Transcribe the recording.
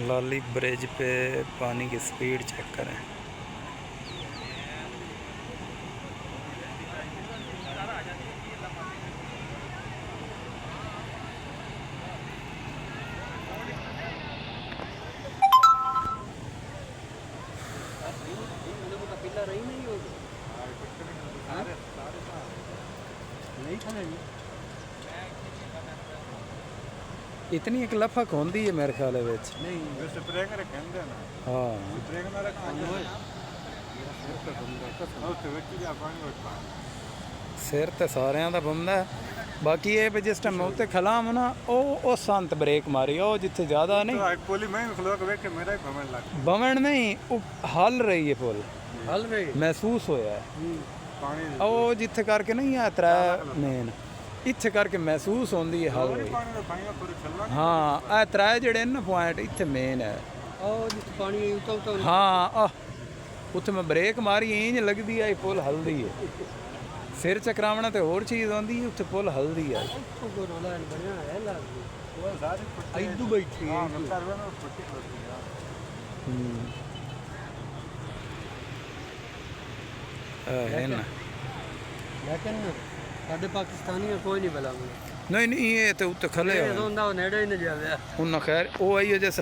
लाली bridge पे पानी की स्पीड चेक करें। इतनी एक लफक होंदी है मेरे ख्याल विच नहीं वैसे ब्रेक रखंदे ना। हाँ ब्रेक ना रखंदे ਉਹ ਤੇ ਵਿੱਚ ਜਾ ਪਾਣੀ ਉੱਠਾ सिर तो सारिਆਂ ਦਾ ਬੰਦਾ बाकी ये भी जिस टाइम मैं उत्ते खला हूं ना ओ संत ब्रेक मारी ओ जिथे ज्यादा नहीं तो पुली मैं खलो के वेख के मेरा ही भवन लग बमन नहीं वो हल रही है पुल हल रही महसूस होया है पानी ओ जिथे करके नहीं है त्रै मेन इत्थे करके महसूस होंदी है हल रही पानी ਦਾ ਪਾਣੀ ਪੂਰੇ ਚੱਲਣਾ हाँ ए त्रै जेड़े ना पॉइंट इत्थे मेन है ਉਹ ਜਿੱਥੇ ਪਾਣੀ ਉਤੋਂ हाँ उत्थे मैं ब्रेक मारी इंज लगदी है पुल हलदी है सिर चकरावना तो होर चीज़ आती है उत्थे पुल हलदी है ਇਦੂ ਬੈਠੀ ਹਾਂ ਸਰਵੇ ਨੂੰ ਫੁੱਟੀ है ना लेकिन ਸਾਡੇ ਪਾਕਿਸਤਾਨੀਆਂ ਕੋਈ ਨਹੀਂ ਬਲਾ नहीं नहीं ये तो उत्ते खले ਹੁੰਦਾ ਉਹ ਨੇੜੇ ਹੀ ਨਹੀਂ ਜਾਵੇ उन्हें खैर वो आई है जैसे